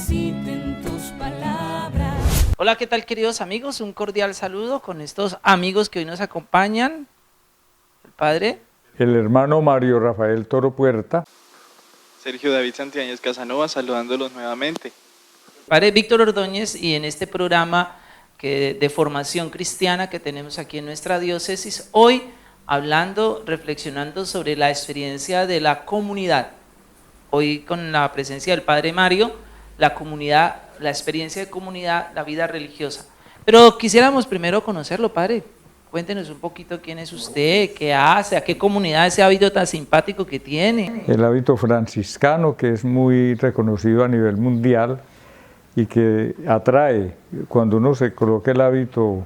necesiten tus palabras. Hola, ¿qué tal, queridos amigos? Un cordial saludo con estos amigos que hoy nos acompañan. El padre. El hermano Mario Rafael Toro Puerta. Sergio David Santibáñez Casanova, saludándolos nuevamente. Padre Víctor Ordóñez, y en este programa de formación cristiana que tenemos aquí en nuestra diócesis, hoy hablando, reflexionando sobre la experiencia de la comunidad. Hoy con la presencia del padre Mario, la comunidad, la experiencia de comunidad, la vida religiosa. Pero quisiéramos primero conocerlo, padre. Cuéntenos un poquito quién es usted, qué hace, a qué comunidad, ese hábito tan simpático que tiene. El hábito franciscano, que es muy reconocido a nivel mundial y que atrae. Cuando uno se coloca el hábito,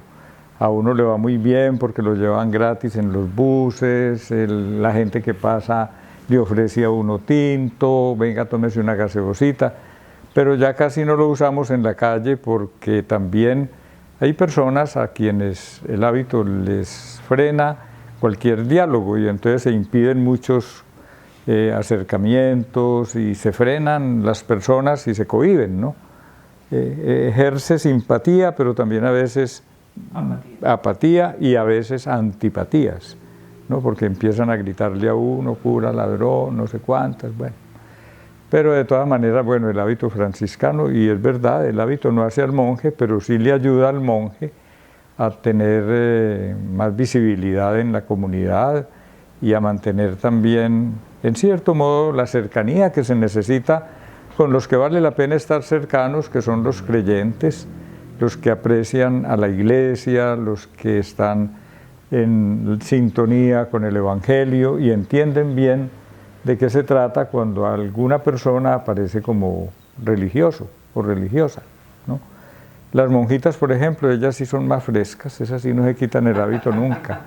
a uno le va muy bien porque lo llevan gratis en los buses, la gente que pasa le ofrece a uno tinto, venga, tómese una gaseosita, pero ya casi no lo usamos en la calle porque también hay personas a quienes el hábito les frena cualquier diálogo y entonces se impiden muchos acercamientos y se frenan las personas y se cohíben, ¿no? Ejerce simpatía, pero también a veces apatía y a veces antipatías, ¿no? Porque empiezan a gritarle a uno, cura, ladrón, no sé cuántas, bueno. Pero de todas maneras, bueno, el hábito franciscano, y es verdad, el hábito no hace al monje, pero sí le ayuda al monje a tener más visibilidad en la comunidad y a mantener también, en cierto modo, la cercanía que se necesita con los que vale la pena estar cercanos, que son los creyentes, los que aprecian a la iglesia, los que están en sintonía con el Evangelio y entienden bien de qué se trata cuando alguna persona aparece como religioso o religiosa, ¿no? Las monjitas, por ejemplo, ellas sí son más frescas, esas sí no se quitan el hábito nunca.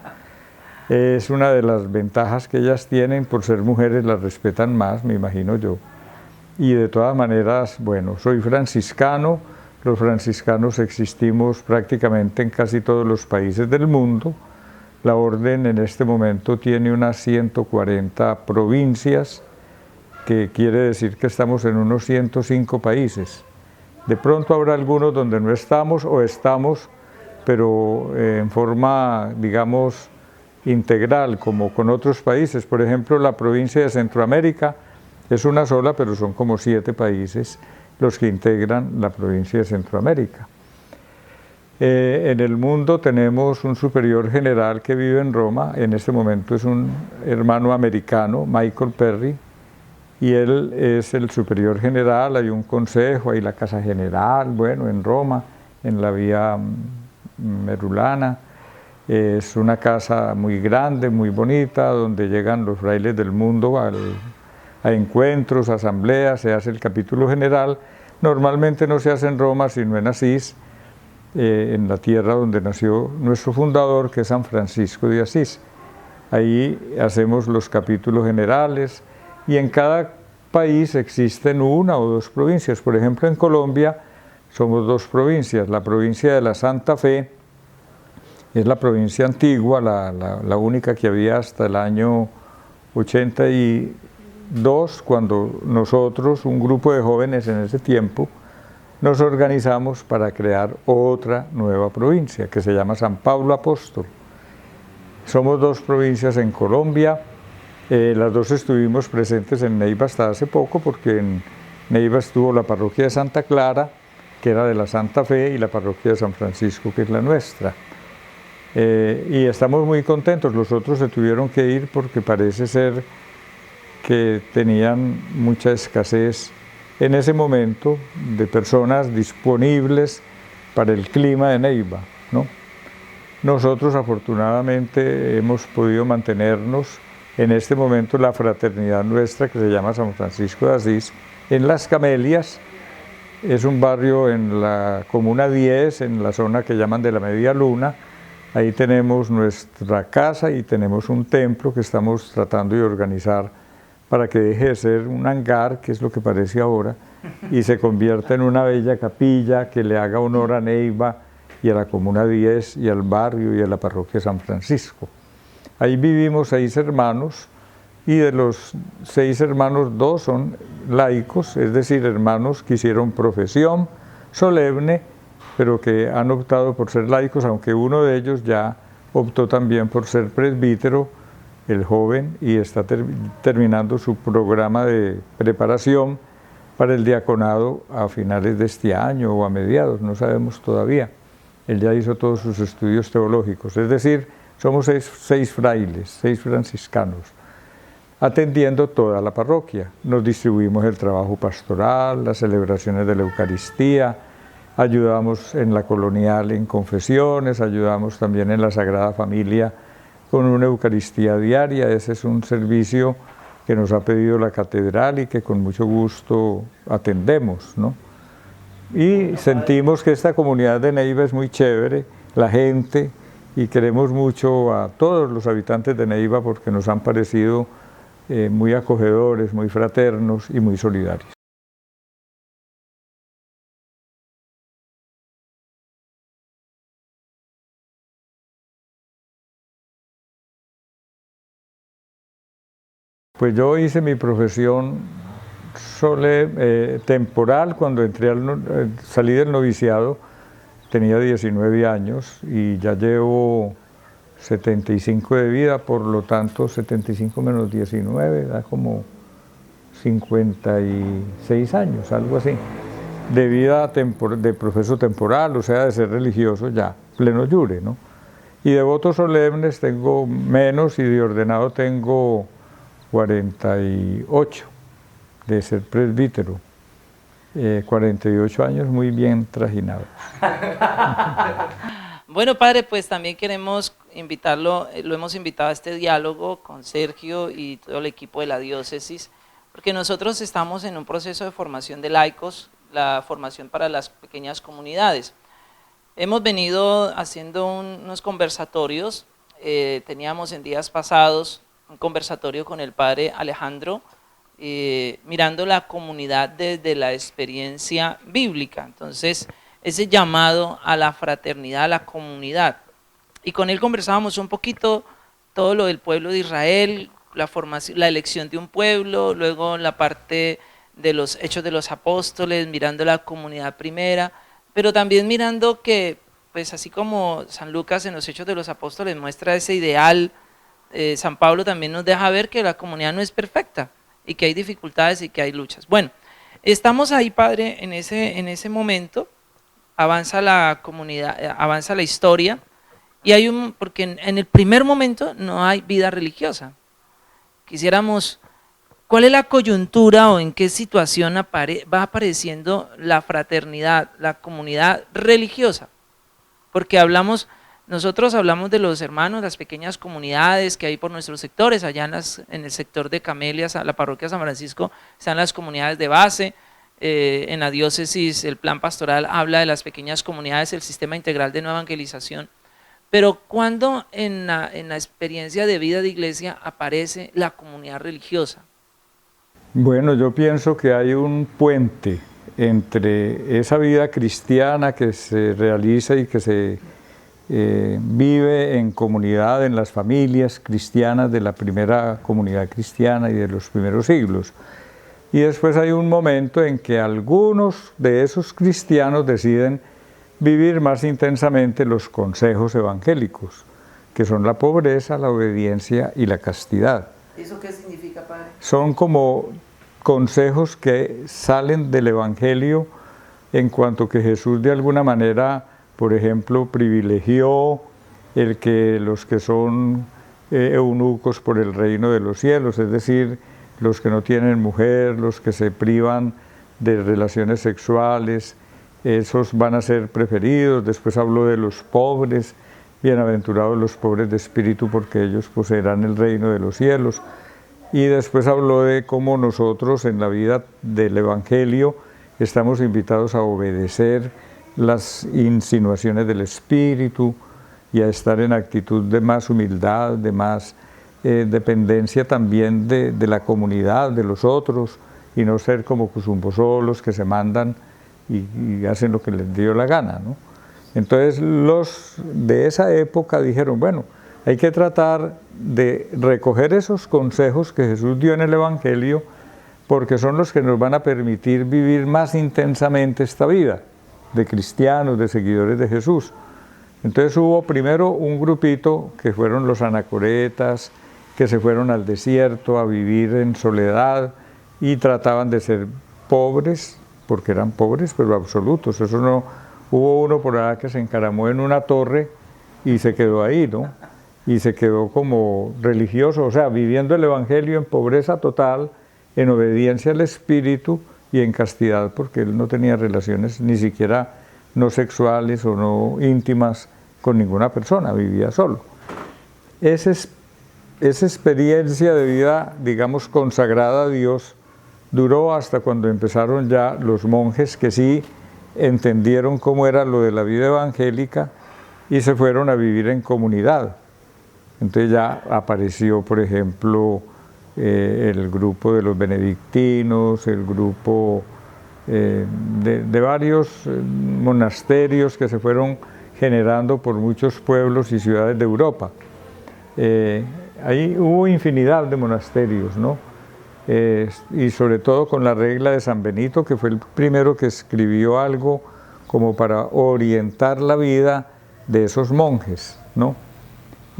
Es una de las ventajas que ellas tienen, por ser mujeres las respetan más, me imagino yo. Y de todas maneras, bueno, soy franciscano, los franciscanos existimos prácticamente en casi todos los países del mundo. La orden en este momento tiene unas 140 provincias, que quiere decir que estamos en unos 105 países. De pronto habrá algunos donde no estamos o estamos, pero en forma, digamos, integral, como con otros países. Por ejemplo, la provincia de Centroamérica es una sola, pero son como 7 países los que integran la provincia de Centroamérica. En el mundo tenemos un superior general que vive en Roma, en este momento es un hermano americano, Michael Perry, y él es el superior general, hay un consejo, hay la casa general, bueno, en Roma, en la vía Merulana. Es una casa muy grande, muy bonita, donde llegan los frailes del mundo a encuentros, asambleas, se hace el capítulo general. Normalmente no se hace en Roma, sino en Asís, en la tierra donde nació nuestro fundador, que es San Francisco de Asís. Ahí hacemos los capítulos generales y en cada país existen una o dos provincias. Por ejemplo, en Colombia somos 2 provincias. La provincia de la Santa Fe es la provincia antigua, la única que había hasta el año 82, cuando nosotros, un grupo de jóvenes en ese tiempo, nos organizamos para crear otra nueva provincia que se llama San Pablo Apóstol. Somos 2 provincias en Colombia, las 2 estuvimos presentes en Neiva hasta hace poco, porque en Neiva estuvo la parroquia de Santa Clara, que era de la Santa Fe, y la parroquia de San Francisco, que es la nuestra. Y estamos muy contentos. Los otros se tuvieron que ir porque parece ser que tenían mucha escasez en ese momento de personas disponibles para el clima de Neiva, ¿no? Nosotros afortunadamente hemos podido mantenernos en este momento la fraternidad nuestra, que se llama San Francisco de Asís, en Las Camelias. Es un barrio en la Comuna 10, en la zona que llaman de la Media Luna. Ahí tenemos nuestra casa y tenemos un templo que estamos tratando de organizar para que deje de ser un hangar, que es lo que parece ahora, y se convierta en una bella capilla que le haga honor a Neiva y a la Comuna 10 y al barrio y a la parroquia San Francisco. Ahí vivimos 6 hermanos y de los 6 hermanos, 2 son laicos, es decir, hermanos que hicieron profesión solemne, pero que han optado por ser laicos, aunque uno de ellos ya optó también por ser presbítero, el joven, y está terminando su programa de preparación para el diaconado a finales de este año o a mediados, no sabemos todavía. Él ya hizo todos sus estudios teológicos, es decir, somos 6 frailes, 6 franciscanos, atendiendo toda la parroquia. Nos distribuimos el trabajo pastoral, las celebraciones de la Eucaristía, ayudamos en la colonial en confesiones, ayudamos también en la Sagrada Familia con una Eucaristía diaria. Ese es un servicio que nos ha pedido la catedral y que con mucho gusto atendemos, ¿no? Y sentimos que esta comunidad de Neiva es muy chévere, la gente, y queremos mucho a todos los habitantes de Neiva porque nos han parecido muy acogedores, muy fraternos y muy solidarios. Pues yo hice mi profesión temporal cuando salí del noviciado, tenía 19 años y ya llevo 75 de vida, por lo tanto 75 menos 19 da como 56 años, algo así, de vida de profeso temporal, o sea, de ser religioso ya, pleno jure, ¿no? Y de votos solemnes tengo menos y de ordenado tengo 48 de ser presbítero, 48 años muy bien trajinados. Bueno, padre, pues también queremos invitarlo, lo hemos invitado a este diálogo con Sergio y todo el equipo de la diócesis, porque nosotros estamos en un proceso de formación de laicos, la formación para las pequeñas comunidades. Hemos venido haciendo unos conversatorios, teníamos en días pasados un conversatorio con el padre Alejandro, mirando la comunidad desde la experiencia bíblica. Entonces, ese llamado a la fraternidad, a la comunidad. Y con él conversábamos un poquito todo lo del pueblo de Israel, la formación, la elección de un pueblo, luego la parte de los hechos de los apóstoles, mirando la comunidad primera, pero también mirando que, pues así como San Lucas en los hechos de los apóstoles muestra ese ideal, San Pablo también nos deja ver que la comunidad no es perfecta y que hay dificultades y que hay luchas. Bueno, estamos ahí, padre, en ese momento, avanza la comunidad, avanza la historia, y hay porque en el primer momento no hay vida religiosa. Quisiéramos, ¿cuál es la coyuntura o en qué situación va apareciendo la fraternidad, la comunidad religiosa? Porque nosotros hablamos de los hermanos, las pequeñas comunidades que hay por nuestros sectores, allá en el sector de Camelias, la parroquia San Francisco, están las comunidades de base, en la diócesis el plan pastoral habla de las pequeñas comunidades, el sistema integral de no evangelización, pero ¿cuándo en la experiencia de vida de iglesia aparece la comunidad religiosa? Bueno, yo pienso que hay un puente entre esa vida cristiana que se realiza y que se vive en comunidad, en las familias cristianas de la primera comunidad cristiana y de los primeros siglos. Y después hay un momento en que algunos de esos cristianos deciden vivir más intensamente los consejos evangélicos, que son la pobreza, la obediencia y la castidad. ¿Eso qué significa, padre? Son como consejos que salen del Evangelio en cuanto que Jesús de alguna manera, por ejemplo, privilegió el que los que son eunucos por el reino de los cielos, es decir, los que no tienen mujer, los que se privan de relaciones sexuales, esos van a ser preferidos. Después habló de los pobres, bienaventurados los pobres de espíritu porque ellos poseerán el reino de los cielos. Y después habló de cómo nosotros en la vida del Evangelio estamos invitados a obedecer las insinuaciones del Espíritu y a estar en actitud de más humildad, de más dependencia también de la comunidad, de los otros, y no ser como cuzumbosolos que se mandan y hacen lo que les dio la gana, ¿no? Entonces los de esa época dijeron, bueno, hay que tratar de recoger esos consejos que Jesús dio en el Evangelio, porque son los que nos van a permitir vivir más intensamente esta vida de cristianos, de seguidores de Jesús. Entonces hubo primero un grupito que fueron los anacoretas, que se fueron al desierto a vivir en soledad y trataban de ser pobres, porque eran pobres pero absolutos. Eso no, hubo uno por allá que se encaramó en una torre y se quedó ahí, ¿no? Y se quedó como religioso, o sea, viviendo el Evangelio en pobreza total, en obediencia al Espíritu y en castidad, porque él no tenía relaciones ni siquiera no sexuales o no íntimas con ninguna persona, vivía solo. Esa experiencia de vida, digamos, consagrada a Dios, duró hasta cuando empezaron ya los monjes que sí entendieron cómo era lo de la vida evangélica y se fueron a vivir en comunidad. Entonces ya apareció, por ejemplo, el grupo de los benedictinos, el grupo de varios monasterios que se fueron generando por muchos pueblos y ciudades de Europa. Ahí hubo infinidad de monasterios, ¿no? Y sobre todo con la regla de San Benito, que fue el primero que escribió algo como para orientar la vida de esos monjes, ¿no?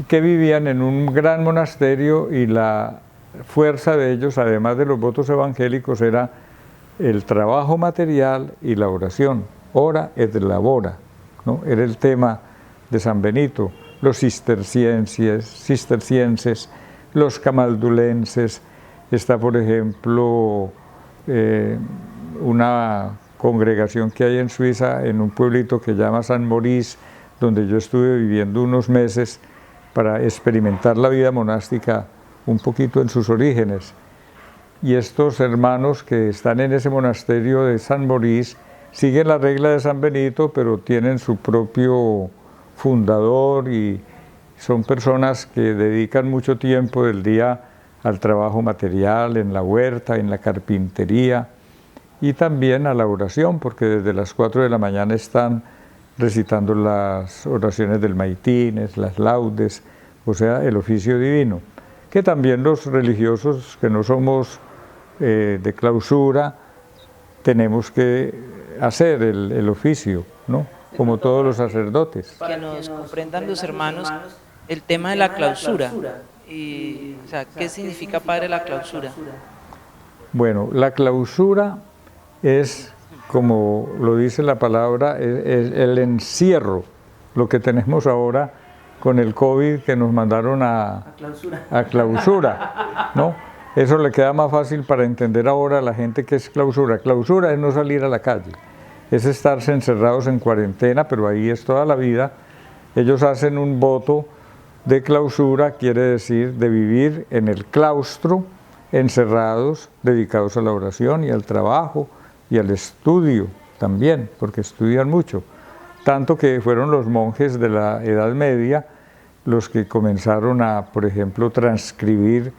Que vivían en un gran monasterio y la fuerza de ellos, además de los votos evangélicos, era el trabajo material y la oración. Ora et labora, ¿no? Era el tema de San Benito. Los cistercienses, los camaldulenses. Está, por ejemplo, una congregación que hay en Suiza, en un pueblito que se llama San Maurice, donde yo estuve viviendo unos meses para experimentar la vida monástica un poquito en sus orígenes. Y estos hermanos que están en ese monasterio de San Maurice siguen la regla de San Benito, pero tienen su propio fundador y son personas que dedican mucho tiempo del día al trabajo material, en la huerta, en la carpintería y también a la oración, porque desde las 4 de la mañana están recitando las oraciones del maitines, las laudes, o sea, el oficio divino, que también los religiosos que no somos de clausura tenemos que hacer el oficio, ¿no? Como todos los sacerdotes. Que nos comprendan los hermanos el tema de la clausura. Y, o sea, ¿qué significa, padre, la clausura? Bueno, la clausura es, como lo dice la palabra, el encierro, lo que tenemos ahora con el COVID, que nos mandaron a clausura, ¿no? Eso le queda más fácil para entender ahora a la gente qué es clausura. Clausura es no salir a la calle, es estarse encerrados en cuarentena, pero ahí es toda la vida. Ellos hacen un voto de clausura, quiere decir de vivir en el claustro, encerrados, dedicados a la oración y al trabajo y al estudio también, porque estudian mucho. Tanto que fueron los monjes de la Edad Media los que comenzaron a, por ejemplo, transcribir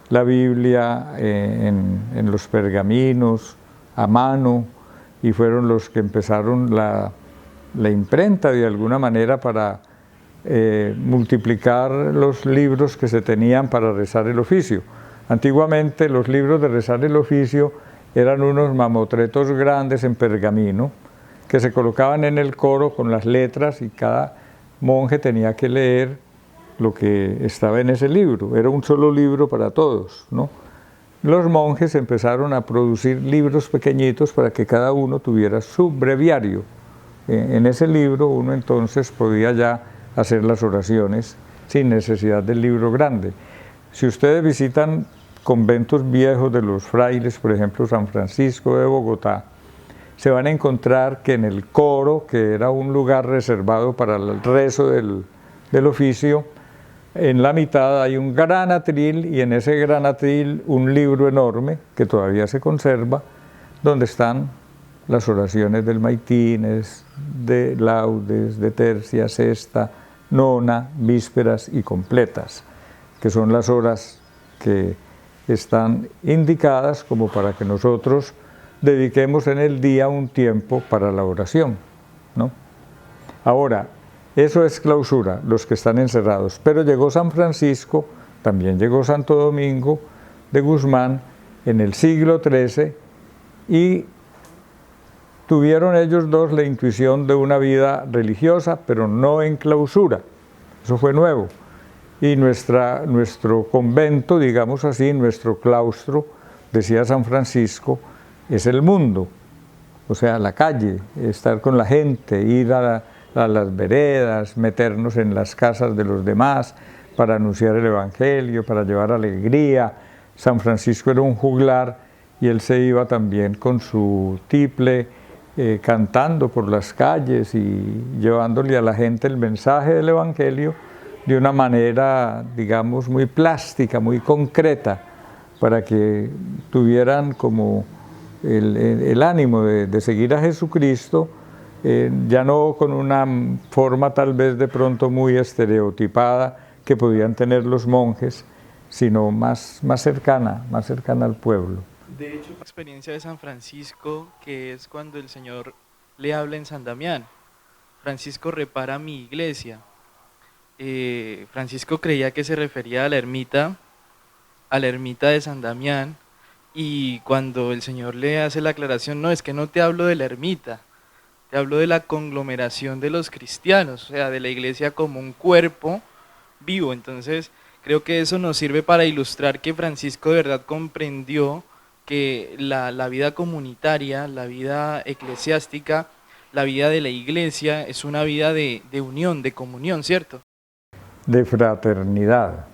la Biblia en los pergaminos a mano, y fueron los que empezaron la imprenta de alguna manera para multiplicar los libros que se tenían para rezar el oficio. Antiguamente los libros de rezar el oficio eran unos mamotretos grandes en pergamino que se colocaban en el coro con las letras y cada monje tenía que leer lo que estaba en ese libro. Era un solo libro para todos, ¿no? Los monjes empezaron a producir libros pequeñitos para que cada uno tuviera su breviario. En ese libro uno entonces podía ya hacer las oraciones sin necesidad del libro grande. Si ustedes visitan conventos viejos de los frailes, por ejemplo San Francisco de Bogotá, se van a encontrar que en el coro, que era un lugar reservado para el rezo del oficio, en la mitad hay un gran atril, y en ese gran atril un libro enorme que todavía se conserva, donde están las oraciones del maitines, de laudes, de tercia, sexta, nona, vísperas y completas, que son las horas que están indicadas como para que nosotros dediquemos en el día un tiempo para la oración, ¿no? Ahora, Eso es clausura, los que están encerrados. Pero llegó San Francisco, también llegó Santo Domingo de Guzmán en el siglo XIII y tuvieron ellos dos la intuición de una vida religiosa, pero no en clausura. Eso fue nuevo. Y nuestro convento, digamos así, nuestro claustro, decía San Francisco, es el mundo, o sea, la calle, estar con la gente, ir a las veredas, meternos en las casas de los demás para anunciar el Evangelio, para llevar alegría. San Francisco era un juglar y él se iba también con su tiple, cantando por las calles y llevándole a la gente el mensaje del Evangelio de una manera, digamos, muy plástica, muy concreta, para que tuvieran como el ánimo de seguir a Jesucristo, ya no con una forma tal vez de pronto muy estereotipada que podían tener los monjes, sino más cercana al pueblo. De hecho, la experiencia de San Francisco, que es cuando el Señor le habla en San Damián. Francisco repara mi iglesia. Francisco creía que se refería a la ermita de San Damián, y cuando el Señor le hace la aclaración, no, es que no te hablo de la ermita, te hablo de la conglomeración de los cristianos, o sea, de la iglesia como un cuerpo vivo. Entonces, creo que eso nos sirve para ilustrar que Francisco de verdad comprendió que la vida comunitaria, la vida eclesiástica, la vida de la iglesia es una vida de unión, de comunión, ¿cierto? De fraternidad.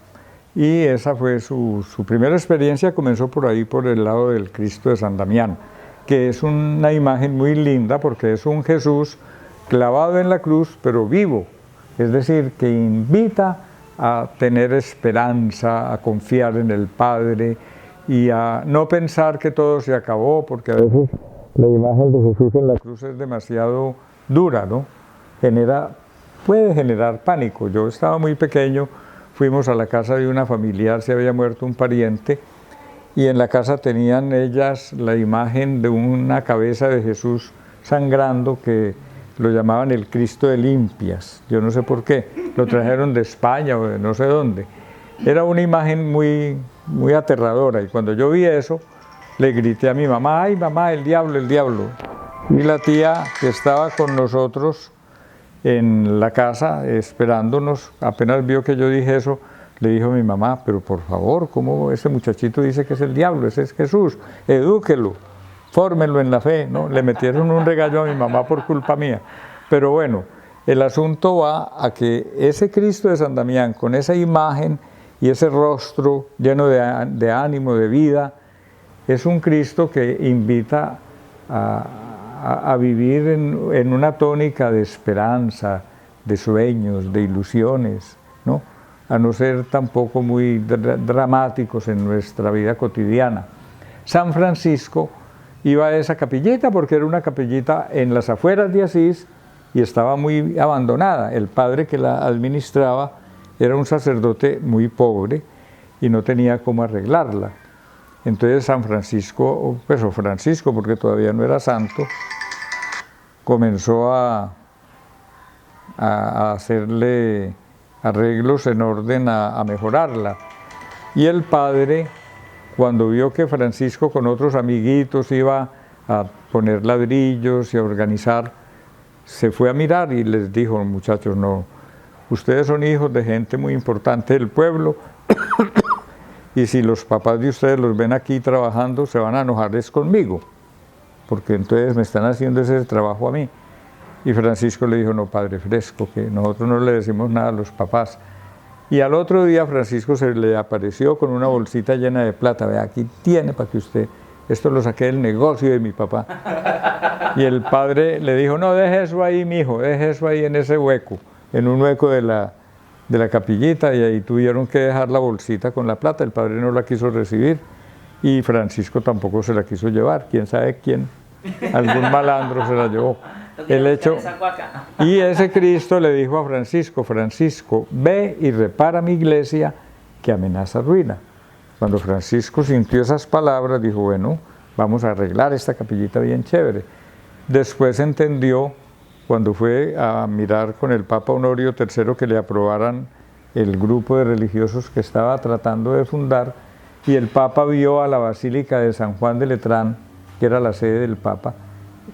Y esa fue su primera experiencia, comenzó por ahí, por el lado del Cristo de San Damián, que es una imagen muy linda porque es un Jesús clavado en la cruz, pero vivo, es decir, que invita a tener esperanza, a confiar en el Padre y a no pensar que todo se acabó, porque a veces la imagen de Jesús en la cruz es demasiado dura, ¿no? Puede generar pánico. Yo estaba muy pequeño, fuimos a la casa de una familiar, se había muerto un pariente, y en la casa tenían ellas la imagen de una cabeza de Jesús sangrando que lo llamaban el Cristo de limpias. Yo no sé por qué, lo trajeron de España o de no sé dónde. Era una imagen muy aterradora, y cuando yo vi eso, le grité a mi mamá, ¡ay mamá, el diablo, el diablo! Y la tía que estaba con nosotros en la casa esperándonos, apenas vio que yo dije eso, le dijo a mi mamá, pero por favor, ¿cómo ese muchachito dice que es el diablo? Ese es Jesús, edúquelo, fórmenlo en la fe, ¿no? Le metieron un regaño a mi mamá por culpa mía. Pero bueno, el asunto va a que ese Cristo de San Damián, con esa imagen y ese rostro lleno de ánimo, de vida, es un Cristo que invita a vivir en una tónica de esperanza, de sueños, de ilusiones, ¿no? A no ser tampoco muy dramáticos en nuestra vida cotidiana. San Francisco iba a esa capillita porque era una capillita en las afueras de Asís y estaba muy abandonada. El padre que la administraba era un sacerdote muy pobre y no tenía cómo arreglarla. Entonces San Francisco, pues o Francisco, porque todavía no era santo, comenzó a hacerle arreglos en orden a mejorarla. Y el padre, cuando vio que Francisco con otros amiguitos iba a poner ladrillos y a organizar, se fue a mirar y les dijo, muchachos, no, ustedes son hijos de gente muy importante del pueblo, y si los papás de ustedes los ven aquí trabajando, se van a enojar conmigo, porque entonces me están haciendo ese trabajo a mí. Y Francisco le dijo, no, padre Fresco, que nosotros no le decimos nada a los papás. Y al otro día Francisco se le apareció con una bolsita llena de plata. Vea, aquí tiene para que usted, esto lo saqué del negocio de mi papá. Y el padre le dijo, no, deje eso ahí, mijo, deje eso ahí en ese hueco, en un hueco de la capillita, y ahí tuvieron que dejar la bolsita con la plata. El padre no la quiso recibir y Francisco tampoco se la quiso llevar. ¿Quién sabe quién? Algún malandro se la llevó. El hecho, y ese Cristo le dijo a Francisco, Francisco, ve y repara mi iglesia que amenaza ruina. Cuando Francisco sintió esas palabras, dijo, bueno, vamos a arreglar esta capillita bien chévere. Después entendió cuando fue a mirar con el Papa Honorio III que le aprobaran el grupo de religiosos que estaba tratando de fundar, y el Papa vio a la Basílica de San Juan de Letrán, que era la sede del Papa,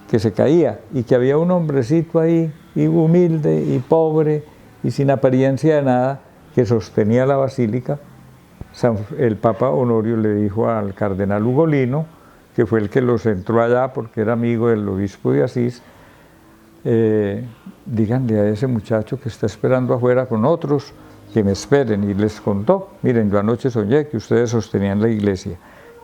que se caía y que había un hombrecito ahí, y humilde y pobre y sin apariencia de nada, que sostenía la basílica. El Papa Honorio le dijo al cardenal Ugolino, que fue el que los entró allá porque era amigo del obispo de Asís, díganle a ese muchacho que está esperando afuera con otros que me esperen, y les contó, miren, yo anoche soñé que ustedes sostenían la iglesia.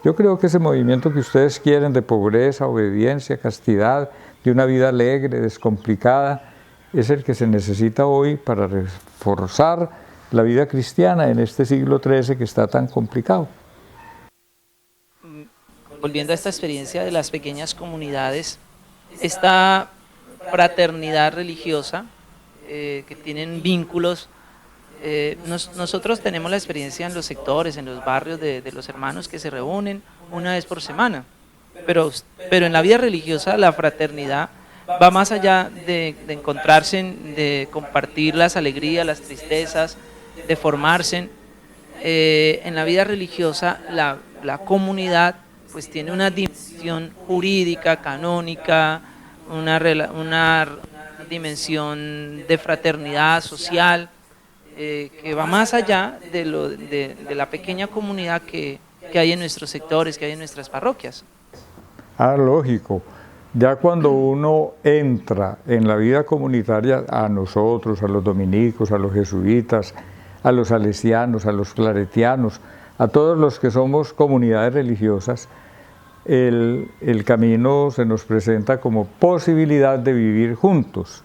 Yo creo que ese movimiento que ustedes quieren de pobreza, obediencia, castidad, de una vida alegre, descomplicada, es el que se necesita hoy para reforzar la vida cristiana en este siglo XIII que está tan complicado. Volviendo a esta experiencia de las pequeñas comunidades, esta fraternidad religiosa que tienen vínculos, nosotros tenemos la experiencia en los sectores, en los barrios de los hermanos que se reúnen una vez por semana, pero en la vida religiosa la fraternidad va más allá de encontrarse, de compartir las alegrías, las tristezas, de formarse. En la vida religiosa la comunidad pues tiene una dimensión jurídica, canónica, una dimensión de fraternidad social, que va más allá de la pequeña comunidad que hay en nuestros sectores, que hay en nuestras parroquias. Lógico. Ya cuando uno entra en la vida comunitaria, a nosotros, a los dominicos, a los jesuitas, a los salesianos, a los claretianos, a todos los que somos comunidades religiosas, el camino se nos presenta como posibilidad de vivir juntos.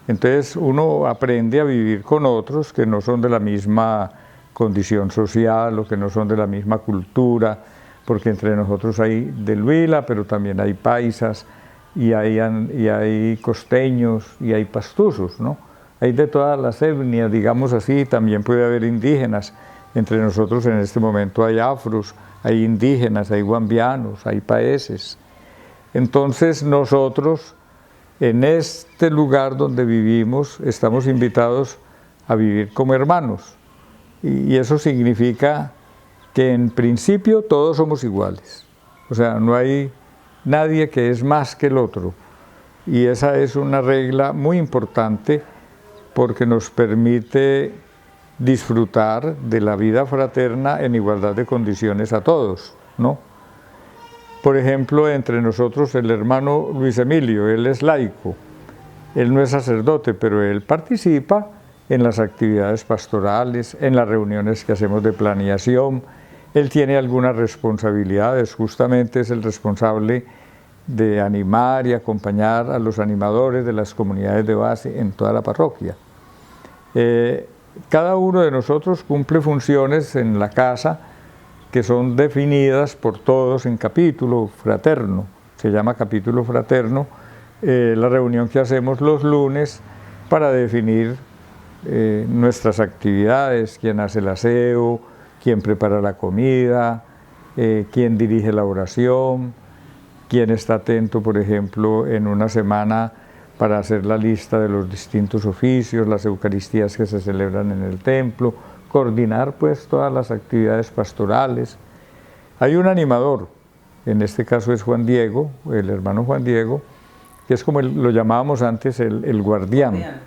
Entonces uno aprende a vivir con otros que no son de la misma condición social o que no son de la misma cultura, porque entre nosotros hay del Huila, pero también hay paisas, y hay costeños, y hay pastusos, ¿no? Hay de todas las etnias, digamos así, también puede haber indígenas. Entre nosotros en este momento hay afros, hay indígenas, hay guambianos, hay paeses. Entonces nosotros, en este lugar donde vivimos, estamos invitados a vivir como hermanos. Y eso significa que en principio todos somos iguales. O sea, no hay nadie que es más que el otro. Y esa es una regla muy importante porque nos permite disfrutar de la vida fraterna en igualdad de condiciones a todos, ¿no? Por ejemplo, entre nosotros el hermano Luis Emilio, él es laico, él no es sacerdote, pero él participa en las actividades pastorales, en las reuniones que hacemos de planeación. Él tiene algunas responsabilidades, justamente es el responsable de animar y acompañar a los animadores de las comunidades de base en toda la parroquia. Cada uno de nosotros cumple funciones en la casa que son definidas por todos en capítulo fraterno, se llama capítulo fraterno, la reunión que hacemos los lunes para definir nuestras actividades, quién hace el aseo, quién prepara la comida, quién dirige la oración, quién está atento, por ejemplo, en una semana para hacer la lista de los distintos oficios, las eucaristías que se celebran en el templo, coordinar pues todas las actividades pastorales. Hay un animador, en este caso es Juan Diego, el hermano Juan Diego, que es como lo llamábamos antes el guardián.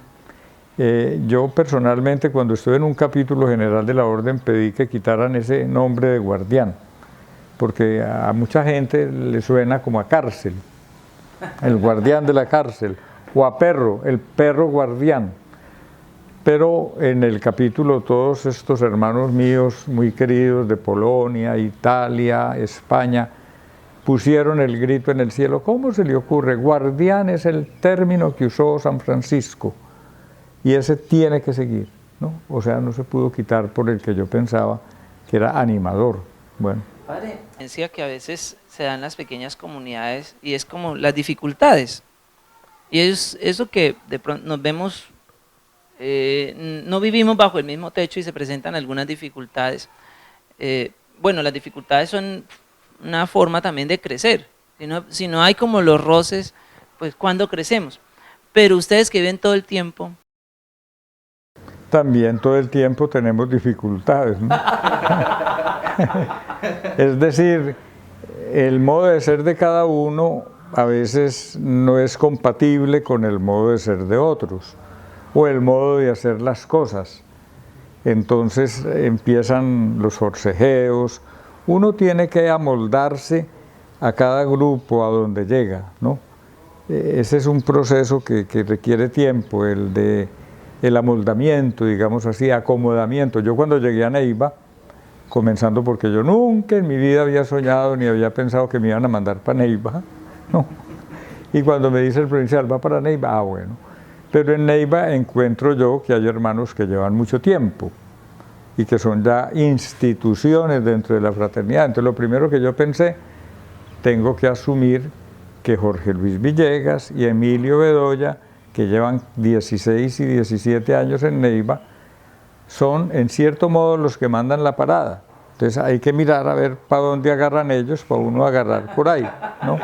Yo personalmente cuando estuve en un capítulo general de la orden pedí que quitaran ese nombre de guardián, porque a mucha gente le suena como a cárcel, el guardián de la cárcel, o a perro, el perro guardián. Pero en el capítulo todos estos hermanos míos muy queridos de Polonia, Italia, España, pusieron el grito en el cielo. ¿Cómo se le ocurre? Guardián es el término que usó San Francisco y ese tiene que seguir, ¿no? O sea, no se pudo quitar por el que yo pensaba que era animador. Bueno. Padre, decía que a veces se dan las pequeñas comunidades y es como las dificultades. Y es eso que de pronto nos vemos, no vivimos bajo el mismo techo y se presentan algunas dificultades. Bueno, las dificultades son una forma también de crecer. Si no hay como los roces, pues ¿cuándo crecemos? pero ustedes que ven todo el tiempo, también todo el tiempo tenemos dificultades, ¿no? Es decir, el modo de ser de cada uno a veces no es compatible con el modo de ser de otros o el modo de hacer las cosas. Entonces empiezan los forcejeos, uno tiene que amoldarse a cada grupo a donde llega, ¿no? Ese es un proceso que requiere tiempo, el amoldamiento, digamos así, acomodamiento. Yo cuando llegué a Neiva, comenzando porque yo nunca en mi vida había soñado ni había pensado que me iban a mandar para Neiva, ¿no? Y cuando me dice el provincial, va para Neiva, bueno. Pero en Neiva encuentro yo que hay hermanos que llevan mucho tiempo y que son ya instituciones dentro de la fraternidad. Entonces lo primero que yo pensé, tengo que asumir que Jorge Luis Villegas y Emilio Bedoya, que llevan 16 y 17 años en Neiva, son en cierto modo los que mandan la parada. Entonces hay que mirar a ver para dónde agarran ellos, para uno agarrar por ahí, ¿no?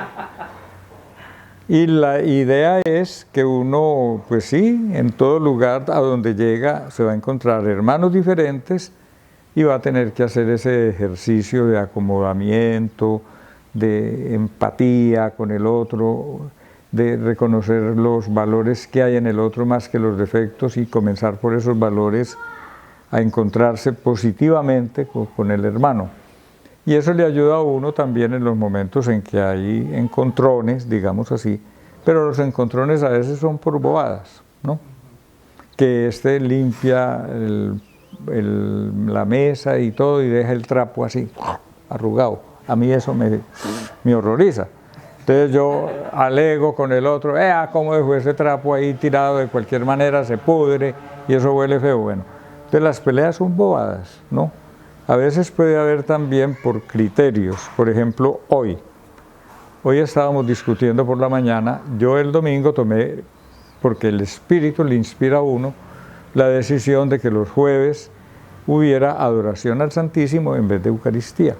Y la idea es que uno, pues sí, en todo lugar a donde llega se va a encontrar hermanos diferentes y va a tener que hacer ese ejercicio de acomodamiento, de empatía con el otro, de reconocer los valores que hay en el otro más que los defectos y comenzar por esos valores a encontrarse positivamente con el hermano. Y eso le ayuda a uno también en los momentos en que hay encontrones, digamos así, pero los encontrones a veces son por bobadas, ¿no? Que este limpia la mesa y todo y deja el trapo así, arrugado. A mí eso me horroriza. Entonces yo alego con el otro, ¿cómo dejó ese trapo ahí tirado de cualquier manera? Se pudre y eso huele feo. Bueno, entonces las peleas son bobadas, ¿no? A veces puede haber también por criterios. Por ejemplo, hoy estábamos discutiendo por la mañana, yo el domingo tomé, porque el Espíritu le inspira a uno, la decisión de que los jueves hubiera adoración al Santísimo en vez de Eucaristía,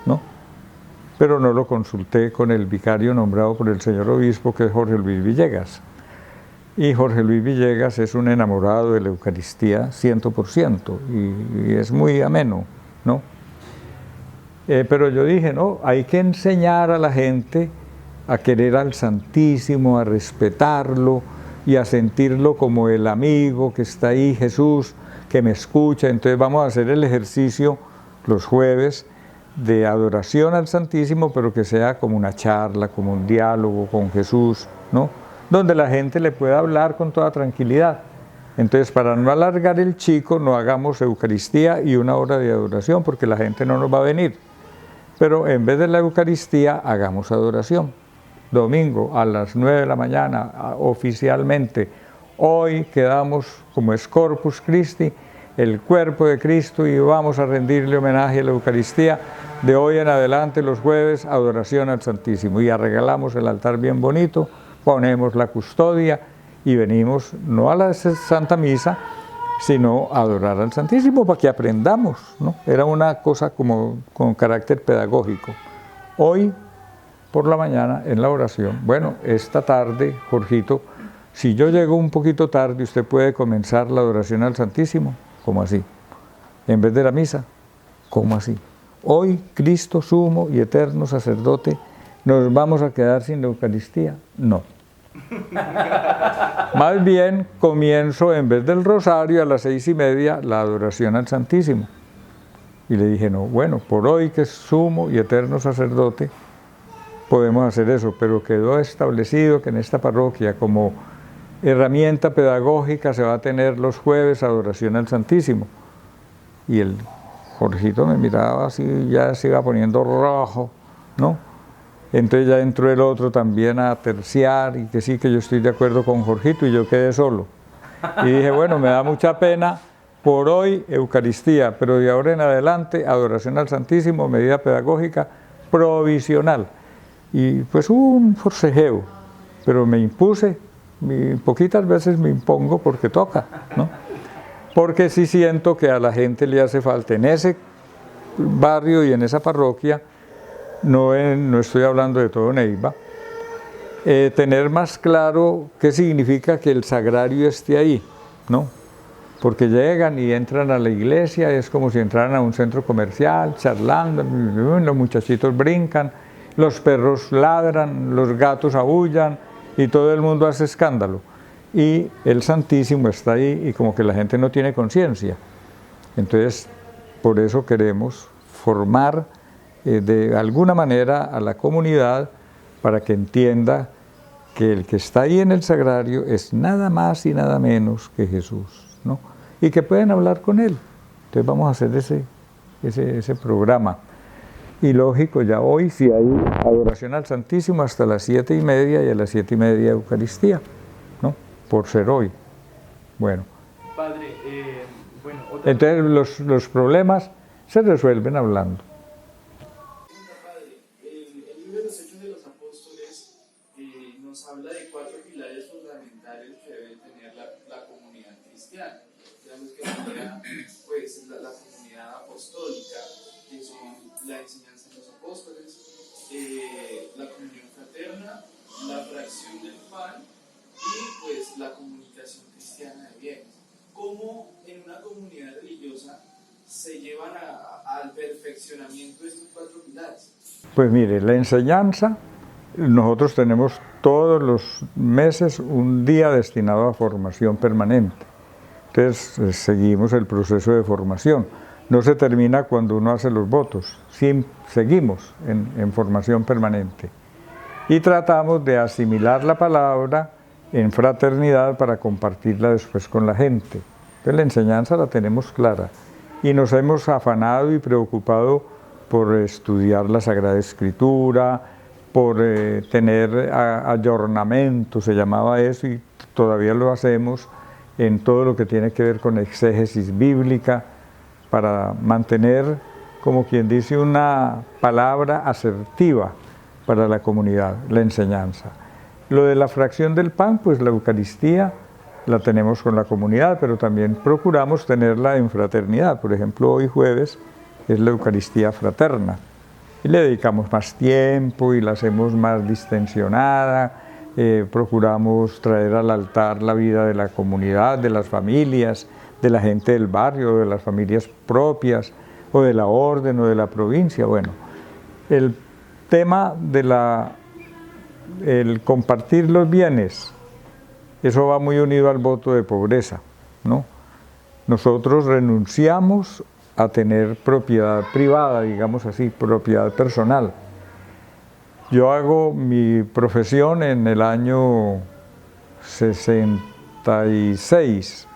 ¿no? Pero no lo consulté con el vicario nombrado por el señor obispo, que es Jorge Luis Villegas. Y Jorge Luis Villegas es un enamorado de la Eucaristía 100% y es muy ameno, ¿no? Pero yo dije, no, hay que enseñar a la gente a querer al Santísimo, a respetarlo y a sentirlo como el amigo que está ahí, Jesús, que me escucha. Entonces vamos a hacer el ejercicio los jueves de adoración al Santísimo, pero que sea como una charla, como un diálogo con Jesús, ¿no? Donde la gente le pueda hablar con toda tranquilidad. Entonces, para no alargar el chico, no hagamos Eucaristía y una hora de adoración, porque la gente no nos va a venir. Pero en vez de la Eucaristía, hagamos adoración. Domingo a las 9 de la mañana, oficialmente. Hoy quedamos como es Corpus Christi, el cuerpo de Cristo, y vamos a rendirle homenaje a la Eucaristía. De hoy en adelante, los jueves, adoración al Santísimo. Y arreglamos el altar bien bonito, ponemos la custodia y venimos no a la Santa Misa, sino a adorar al Santísimo para que aprendamos, ¿no? Era una cosa como con carácter pedagógico. Hoy, por la mañana, en la oración, bueno, esta tarde, Jorgito, si yo llego un poquito tarde, usted puede comenzar la adoración al Santísimo. ¿Cómo así? En vez de la misa, ¿cómo así? Hoy, Cristo, sumo y eterno sacerdote, ¿nos vamos a quedar sin la Eucaristía? No. Más bien comienzo en vez del rosario a las 6:30 la adoración al Santísimo. Y le dije, no, bueno, por hoy que es sumo y eterno sacerdote, podemos hacer eso, pero quedó establecido que en esta parroquia como herramienta pedagógica se va a tener los jueves adoración al Santísimo. Y el Jorgito me miraba así, ya se iba poniendo rojo, ¿no? Entonces ya entró el otro también a terciar y que sí, que yo estoy de acuerdo con Jorgito, y yo quedé solo. Y dije, bueno, me da mucha pena, por hoy Eucaristía, pero de ahora en adelante adoración al Santísimo, medida pedagógica provisional. Y pues hubo un forcejeo, pero me impuse, poquitas veces me impongo porque toca, ¿no? Porque sí siento que a la gente le hace falta en ese barrio y en esa parroquia. No estoy hablando de todo Neiva, tener más claro qué significa que el sagrario esté ahí, ¿no? Porque llegan y entran a la iglesia, es como si entraran a un centro comercial, charlando, los muchachitos brincan, los perros ladran, los gatos aúllan y todo el mundo hace escándalo. Y el Santísimo está ahí y como que la gente no tiene conciencia. Entonces, por eso queremos formar de alguna manera a la comunidad para que entienda que el que está ahí en el sagrario es nada más y nada menos que Jesús, ¿no? Y que pueden hablar con Él. Entonces vamos a hacer ese programa. Y lógico, ya hoy sí hay adoración al Santísimo hasta las 7:30 y a las 7:30 Eucaristía, ¿no? Por ser hoy. Bueno. Padre, Entonces los problemas se resuelven hablando. Padre, el libro de los Hechos de los Apóstoles nos habla de 4 pilares fundamentales que debe tener la comunidad cristiana. Digamos que sería pues, la comunidad apostólica, que son la enseñanza de los apóstoles, la comunión fraterna, la fracción del pan y pues la comunicación cristiana de bienes. ¿Cómo en una comunidad religiosa se llevan al perfeccionamiento de estos 4 pilares? Pues mire, la enseñanza, nosotros tenemos todos los meses un día destinado a formación permanente. Entonces seguimos el proceso de formación. No se termina cuando uno hace los votos, seguimos en formación permanente. Y tratamos de asimilar la palabra en fraternidad para compartirla después con la gente. Entonces la enseñanza la tenemos clara y nos hemos afanado y preocupado por estudiar la Sagrada Escritura, por tener ayornamiento, se llamaba eso, y todavía lo hacemos en todo lo que tiene que ver con exégesis bíblica, para mantener, como quien dice, una palabra asertiva para la comunidad, la enseñanza. Lo de la fracción del pan, pues la Eucaristía la tenemos con la comunidad, pero también procuramos tenerla en fraternidad. Por ejemplo, hoy jueves es la Eucaristía fraterna y le dedicamos más tiempo y la hacemos más distensionada. Procuramos traer al altar la vida de la comunidad, de las familias, de la gente del barrio, de las familias propias, o de la orden, o de la provincia. Bueno, el tema de el compartir los bienes, eso va muy unido al voto de pobreza, ¿no? Nosotros renunciamos a tener propiedad privada, digamos así, propiedad personal. Yo hago mi profesión en el año 66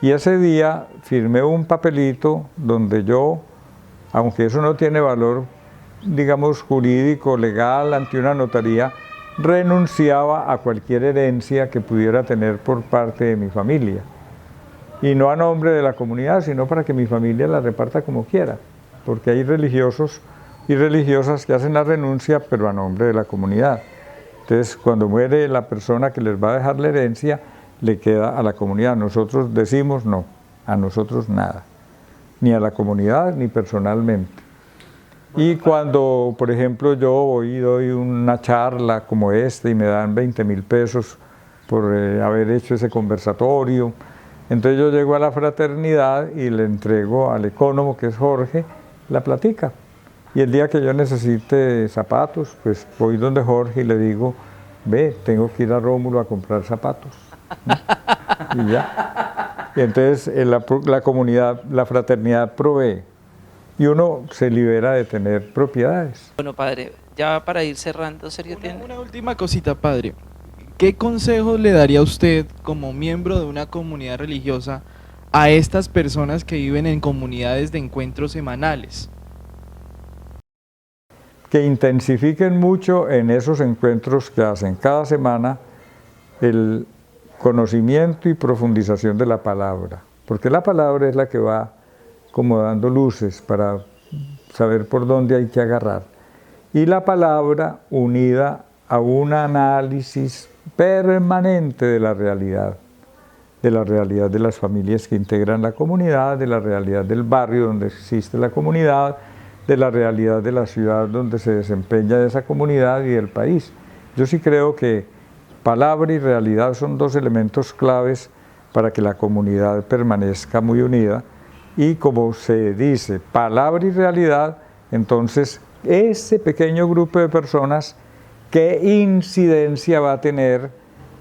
y ese día firmé un papelito donde yo, aunque eso no tiene valor, digamos, jurídico, legal, ante una notaría, renunciaba a cualquier herencia que pudiera tener por parte de mi familia. Y no a nombre de la comunidad, sino para que mi familia la reparta como quiera, porque hay religiosos y religiosas que hacen la renuncia, pero a nombre de la comunidad. Entonces, cuando muere la persona que les va a dejar la herencia, le queda a la comunidad. Nosotros decimos no, a nosotros nada, ni a la comunidad ni personalmente. Y cuando, por ejemplo, yo voy y doy una charla como esta y me dan 20.000 pesos por haber hecho ese conversatorio, entonces yo llego a la fraternidad y le entrego al ecónomo, que es Jorge, la platica. Y el día que yo necesite zapatos, pues voy donde Jorge y le digo, ve, tengo que ir a Rómulo a comprar zapatos, ¿no? Y ya. Y entonces la comunidad, la fraternidad provee. Y uno se libera de tener propiedades. Bueno, padre, ya para ir cerrando, Sergio, ¿tiene? Una última cosita, padre. ¿Qué consejos le daría usted como miembro de una comunidad religiosa a estas personas que viven en comunidades de encuentros semanales? Que intensifiquen mucho en esos encuentros que hacen cada semana el conocimiento y profundización de la palabra, porque la palabra es la que va como dando luces para saber por dónde hay que agarrar. Y la palabra unida a un análisis permanente de la realidad de las familias que integran la comunidad, de la realidad del barrio donde existe la comunidad, de la realidad de la ciudad donde se desempeña esa comunidad y del país. Yo sí creo que palabra y realidad son dos elementos claves para que la comunidad permanezca muy unida, y como se dice, palabra y realidad, entonces ese pequeño grupo de personas, ¿qué incidencia va a tener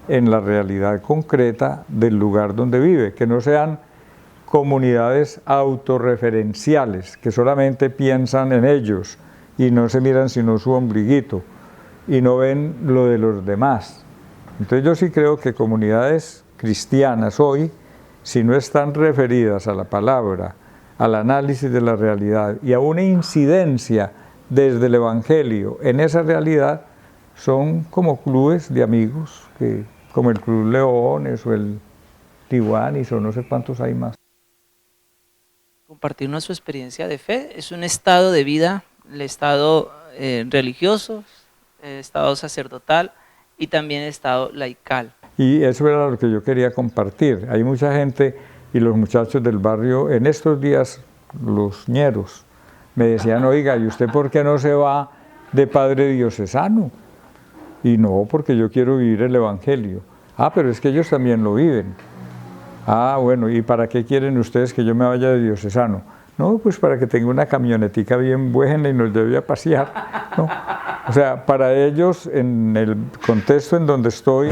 en la realidad concreta del lugar donde vive? Que no sean comunidades autorreferenciales, que solamente piensan en ellos y no se miran sino su ombliguito y no ven lo de los demás. Entonces yo sí creo que comunidades cristianas hoy, si no están referidas a la palabra, al análisis de la realidad y a una incidencia desde el Evangelio en esa realidad, son como clubes de amigos, como el Club Leones o el Tijuanis o no sé cuántos hay más. Compartirnos su experiencia de fe es un estado de vida, el estado religioso, el estado sacerdotal y también el estado laical. Y eso era lo que yo quería compartir. Hay mucha gente y los muchachos del barrio, en estos días, los ñeros, me decían, oiga, ¿y usted por qué no se va de padre diocesano? Y no, porque yo quiero vivir el Evangelio. Ah, pero es que ellos también lo viven. Ah, bueno, ¿y para qué quieren ustedes que yo me vaya de diocesano? No, pues para que tenga una camionetica bien buena y nos lleve a pasear, ¿no? O sea, para ellos, en el contexto en donde estoy,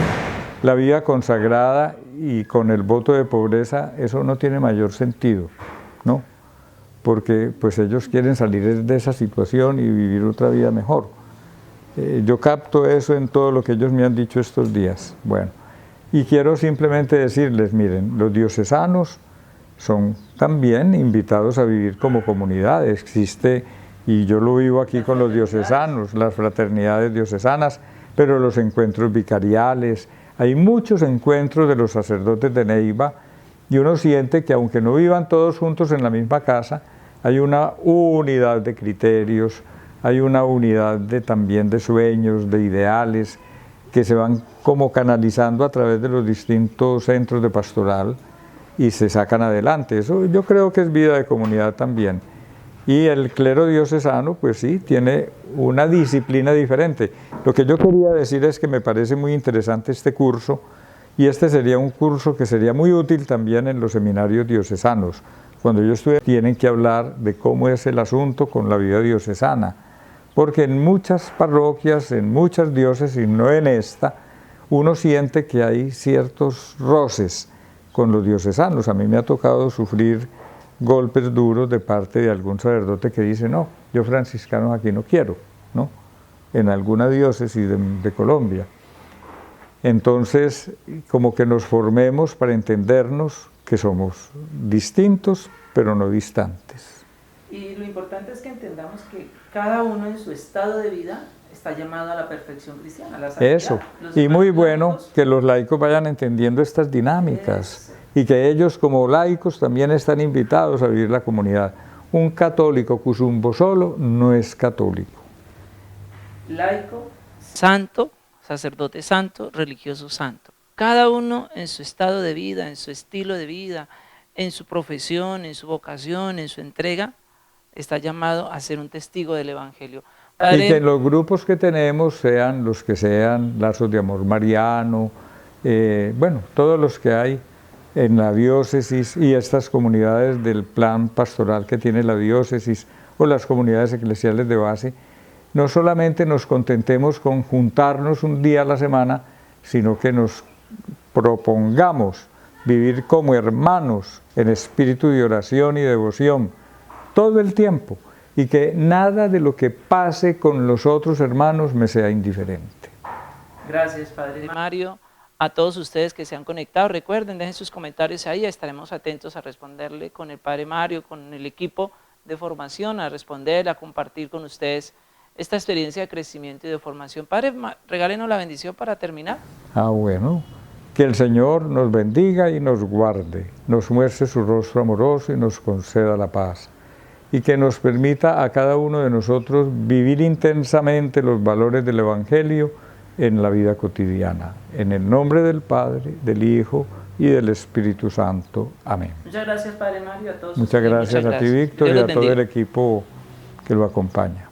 la vida consagrada y con el voto de pobreza, eso no tiene mayor sentido, ¿no? Porque pues ellos quieren salir de esa situación y vivir otra vida mejor. Yo capto eso en todo lo que ellos me han dicho estos días. Bueno, y quiero simplemente decirles, miren, los diocesanos son también invitados a vivir como comunidad. Existe, y yo lo vivo aquí con los diocesanos, las fraternidades diocesanas, pero los encuentros vicariales, hay muchos encuentros de los sacerdotes de Neiva, y uno siente que aunque no vivan todos juntos en la misma casa, hay una unidad de criterios, hay una unidad también de sueños, de ideales, que se van como canalizando a través de los distintos centros de pastoral y se sacan adelante. Eso yo creo que es vida de comunidad también. Y el clero diocesano, pues sí, tiene una disciplina diferente. Lo que yo quería decir es que me parece muy interesante este curso, y este sería un curso que sería muy útil también en los seminarios diocesanos. Cuando yo estuve, tienen que hablar de cómo es el asunto con la vida diocesana, porque en muchas parroquias, en muchas diócesis, no en esta, uno siente que hay ciertos roces con los diocesanos. A mí me ha tocado sufrir golpes duros de parte de algún sacerdote que dice, no, yo franciscanos aquí no quiero, ¿no? En alguna diócesis de Colombia. Entonces, como que nos formemos para entendernos que somos distintos, pero no distantes. Y lo importante es que entendamos que cada uno en su estado de vida está llamado a la perfección cristiana, a la santidad. Eso, y muy bueno que los laicos vayan entendiendo estas dinámicas. Y que ellos como laicos también están invitados a vivir la comunidad. Un católico cusumbo solo no es católico. Laico, santo, sacerdote santo, religioso santo. Cada uno en su estado de vida, en su estilo de vida, en su profesión, en su vocación, en su entrega, está llamado a ser un testigo del Evangelio. Padre, y que los grupos que tenemos sean los que sean, Lazos de Amor Mariano, bueno, todos los que hay en la diócesis y estas comunidades del plan pastoral que tiene la diócesis o las comunidades eclesiales de base, no solamente nos contentemos con juntarnos un día a la semana, sino que nos propongamos vivir como hermanos en espíritu de oración y devoción todo el tiempo, y que nada de lo que pase con los otros hermanos me sea indiferente. Gracias, Padre Mario. A todos ustedes que se han conectado, recuerden, dejen sus comentarios ahí, estaremos atentos a responderle con el Padre Mario, con el equipo de formación, a responder, a compartir con ustedes esta experiencia de crecimiento y de formación. Padre, regálenos la bendición para terminar. Bueno, que el Señor nos bendiga y nos guarde, nos muestre su rostro amoroso y nos conceda la paz, y que nos permita a cada uno de nosotros vivir intensamente los valores del Evangelio en la vida cotidiana. En el nombre del Padre, del Hijo y del Espíritu Santo. Amén. Muchas gracias, Padre Mario, a todos. Muchas gracias a ti, Víctor, y a todo el equipo que lo acompaña.